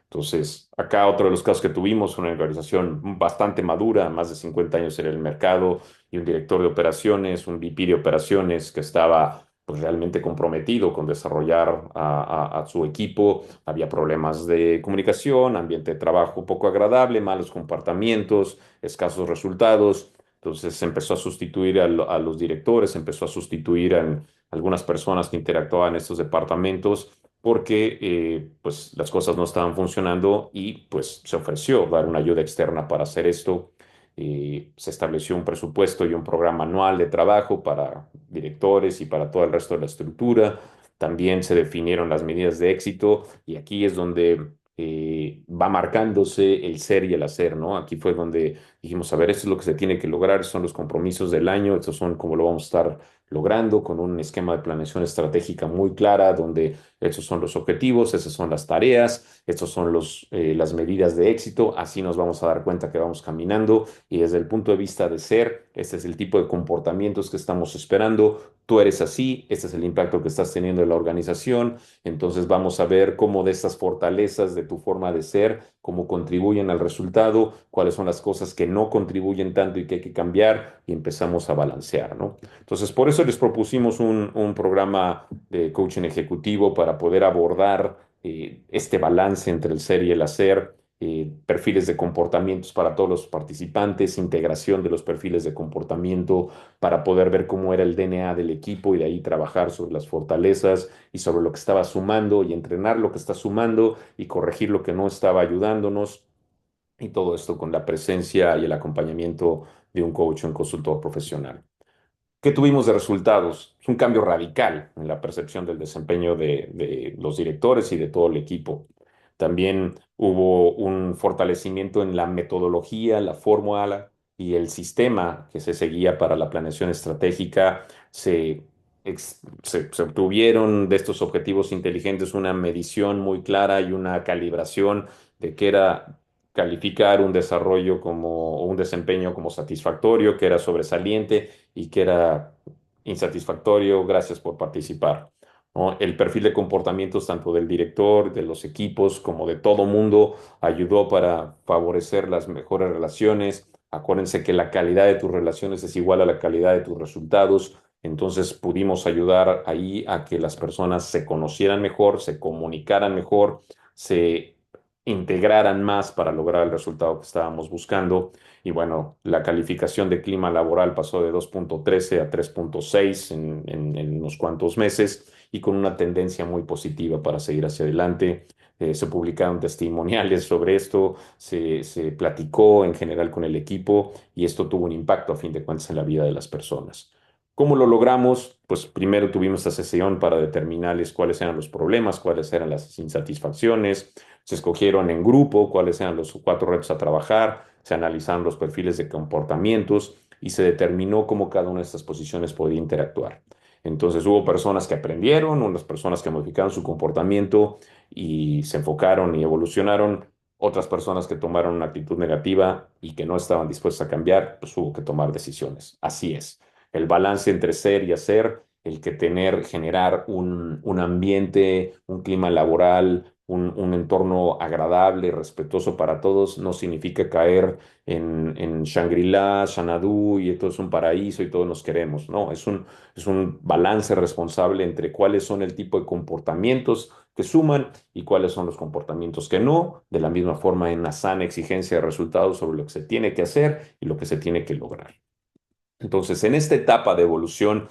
Entonces, acá otro de los casos que tuvimos, una organización bastante madura, más de 50 años en el mercado, y un director de operaciones, un VP de operaciones que estaba pues realmente comprometido con desarrollar a su equipo. Había problemas de comunicación, ambiente de trabajo poco agradable, malos comportamientos, escasos resultados. Entonces se empezó a sustituir a los directores, empezó a sustituir a algunas personas que interactuaban en estos departamentos porque pues las cosas no estaban funcionando y pues se ofreció dar una ayuda externa para hacer esto. Se estableció un presupuesto y un programa anual de trabajo para directores y para todo el resto de la estructura. También se definieron las medidas de éxito y aquí es donde va marcándose el ser y el hacer, ¿no? Aquí fue donde dijimos, a ver, esto es lo que se tiene que lograr, estos son los compromisos del año, estos son cómo lo vamos a estar logrando con un esquema de planeación estratégica muy clara, donde estos son los objetivos, esas son las tareas, estos son las medidas de éxito. Así nos vamos a dar cuenta que vamos caminando y desde el punto de vista de ser, este es el tipo de comportamientos que estamos esperando. Tú eres así, este es el impacto que estás teniendo en la organización. Entonces vamos a ver cómo de estas fortalezas de tu forma de ser, cómo contribuyen al resultado, cuáles son las cosas que no contribuyen tanto y que hay que cambiar y empezamos a balancear, ¿no? Entonces, por eso les propusimos un programa de coaching ejecutivo para poder abordar este balance entre el ser y el hacer, perfiles de comportamientos para todos los participantes, integración de los perfiles de comportamiento para poder ver cómo era el DNA del equipo y de ahí trabajar sobre las fortalezas y sobre lo que estaba sumando y entrenar lo que está sumando y corregir lo que no estaba ayudándonos. Y todo esto con la presencia y el acompañamiento de un coach o un consultor profesional. ¿Qué tuvimos de resultados? Es un cambio radical en la percepción del desempeño de los directores y de todo el equipo. También hubo un fortalecimiento en la metodología, la fórmula y el sistema que se seguía para la planeación estratégica. Se obtuvieron de estos objetivos inteligentes una medición muy clara y una calibración de qué era calificar un desarrollo como o un desempeño como satisfactorio, que era sobresaliente y que era insatisfactorio, gracias por participar, ¿no? El perfil de comportamientos tanto del director, de los equipos, como de todo mundo ayudó para favorecer las mejores relaciones. Acuérdense que la calidad de tus relaciones es igual a la calidad de tus resultados. Entonces pudimos ayudar ahí a que las personas se conocieran mejor, se comunicaran mejor, se integraran más para lograr el resultado que estábamos buscando. Y bueno, la calificación de clima laboral pasó de 2.13 a 3.6 en unos cuantos meses y con una tendencia muy positiva para seguir hacia adelante. Se publicaron testimoniales sobre esto, se platicó en general con el equipo y esto tuvo un impacto a fin de cuentas en la vida de las personas. ¿Cómo lo logramos? Pues primero tuvimos esta sesión para determinarles cuáles eran los problemas, cuáles eran las insatisfacciones. Se escogieron en grupo cuáles eran los cuatro retos a trabajar, se analizaron los perfiles de comportamientos y se determinó cómo cada una de estas posiciones podía interactuar. Entonces hubo personas que aprendieron, unas personas que modificaron su comportamiento y se enfocaron y evolucionaron, otras personas que tomaron una actitud negativa y que no estaban dispuestas a cambiar, pues hubo que tomar decisiones. Así es. El balance entre ser y hacer, el que generar un ambiente, un clima laboral un entorno agradable, respetuoso para todos, no significa caer en Shangri-La, Xanadu y todo es un paraíso y todos nos queremos. No, es un balance responsable entre cuáles son el tipo de comportamientos que suman y cuáles son los comportamientos que no, de la misma forma en una sana exigencia de resultados sobre lo que se tiene que hacer y lo que se tiene que lograr. Entonces, en esta etapa de evolución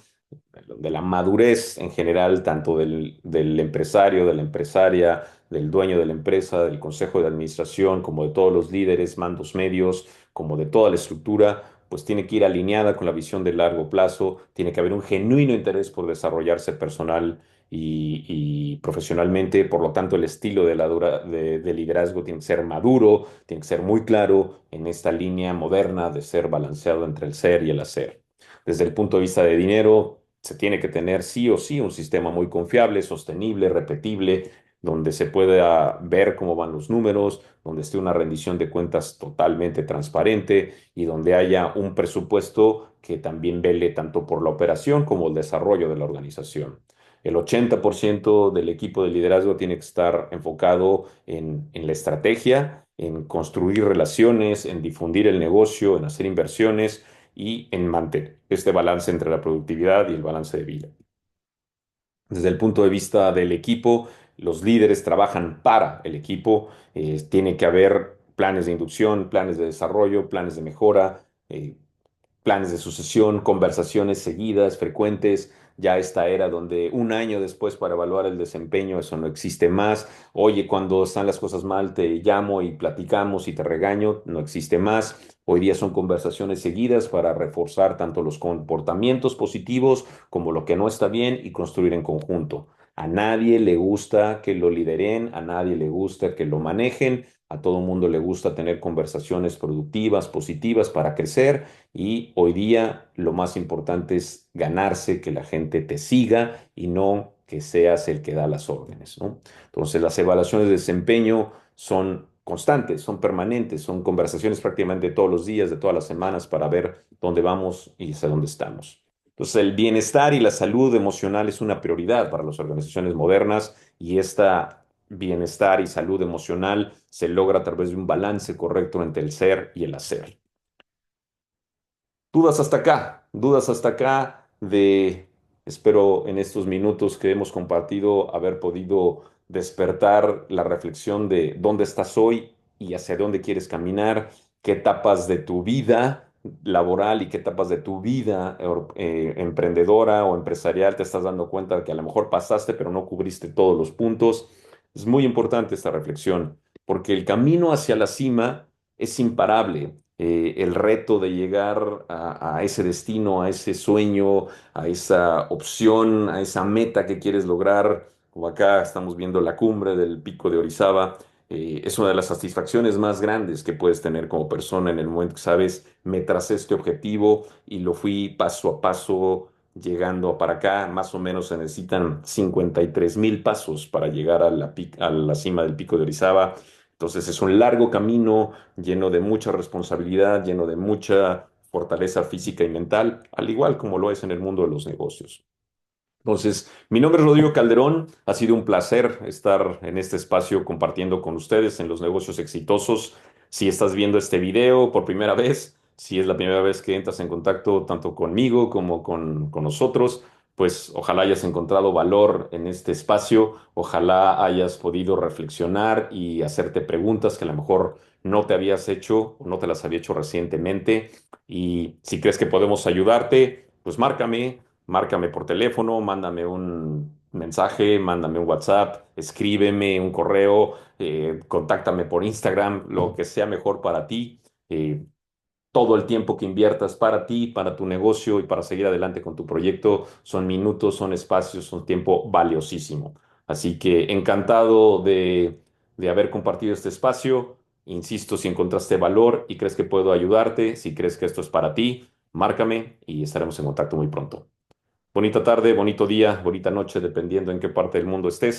de la madurez en general, tanto del empresario, de la empresaria, del dueño de la empresa, del consejo de administración, como de todos los líderes, mandos medios, como de toda la estructura, pues tiene que ir alineada con la visión de largo plazo, tiene que haber un genuino interés por desarrollarse personal y profesionalmente, por lo tanto el estilo de liderazgo tiene que ser maduro, tiene que ser muy claro en esta línea moderna de ser balanceado entre el ser y el hacer. Desde el punto de vista de dinero, se tiene que tener sí o sí un sistema muy confiable, sostenible, repetible, donde se pueda ver cómo van los números, donde esté una rendición de cuentas totalmente transparente y donde haya un presupuesto que también vele tanto por la operación como el desarrollo de la organización. El 80% del equipo de liderazgo tiene que estar enfocado en la estrategia, en construir relaciones, en difundir el negocio, en hacer inversiones y en mantener este balance entre la productividad y el balance de vida. Desde el punto de vista del equipo, los líderes trabajan para el equipo, tiene que haber planes de inducción, planes de desarrollo, planes de mejora, planes de sucesión, conversaciones seguidas, frecuentes. Ya esta era donde un año después para evaluar el desempeño, eso no existe más. Oye, cuando están las cosas mal, te llamo y platicamos y te regaño, no existe más. Hoy día son conversaciones seguidas para reforzar tanto los comportamientos positivos como lo que no está bien y construir en conjunto. A nadie le gusta que lo lideren, a nadie le gusta que lo manejen, a todo mundo le gusta tener conversaciones productivas, positivas para crecer y hoy día lo más importante es ganarse que la gente te siga y no que seas el que da las órdenes, ¿no? Entonces las evaluaciones de desempeño son constantes, son permanentes, son conversaciones prácticamente todos los días, de todas las semanas para ver dónde vamos y hacia dónde estamos. Entonces el bienestar y la salud emocional es una prioridad para las organizaciones modernas y esta bienestar y salud emocional se logra a través de un balance correcto entre el ser y el hacer. Dudas hasta acá espero en estos minutos que hemos compartido haber podido despertar la reflexión de dónde estás hoy y hacia dónde quieres caminar, qué etapas de tu vida laboral y qué etapas de tu vida emprendedora o empresarial te estás dando cuenta de que a lo mejor pasaste pero no cubriste todos los puntos. Es muy importante esta reflexión porque el camino hacia la cima es imparable. El reto de llegar a ese destino, a ese sueño, a esa opción, a esa meta que quieres lograr, como acá estamos viendo la cumbre del Pico de Orizaba, es una de las satisfacciones más grandes que puedes tener como persona en el momento que sabes, me tracé este objetivo y lo fui paso a paso llegando para acá. Más o menos se necesitan 53,000 pasos para llegar a la cima del Pico de Orizaba. Entonces es un largo camino lleno de mucha responsabilidad, lleno de mucha fortaleza física y mental, al igual como lo es en el mundo de los negocios. Entonces, mi nombre es Rodrigo Calderón. Ha sido un placer estar en este espacio compartiendo con ustedes en los negocios exitosos. Si estás viendo este video por primera vez, si es la primera vez que entras en contacto tanto conmigo como con nosotros, pues ojalá hayas encontrado valor en este espacio. Ojalá hayas podido reflexionar y hacerte preguntas que a lo mejor no te habías hecho o no te las había hecho recientemente. Y si crees que podemos ayudarte, pues márcame por teléfono, mándame un mensaje, mándame un WhatsApp, escríbeme un correo, contáctame por Instagram, lo que sea mejor para ti. Eh, Todo el tiempo que inviertas para ti, para tu negocio y para seguir adelante con tu proyecto son minutos, son espacios, son tiempo valiosísimo. Así que encantado de haber compartido este espacio. Insisto, si encontraste valor y crees que puedo ayudarte, si crees que esto es para ti, márcame y estaremos en contacto muy pronto. Bonita tarde, bonito día, bonita noche, dependiendo en qué parte del mundo estés.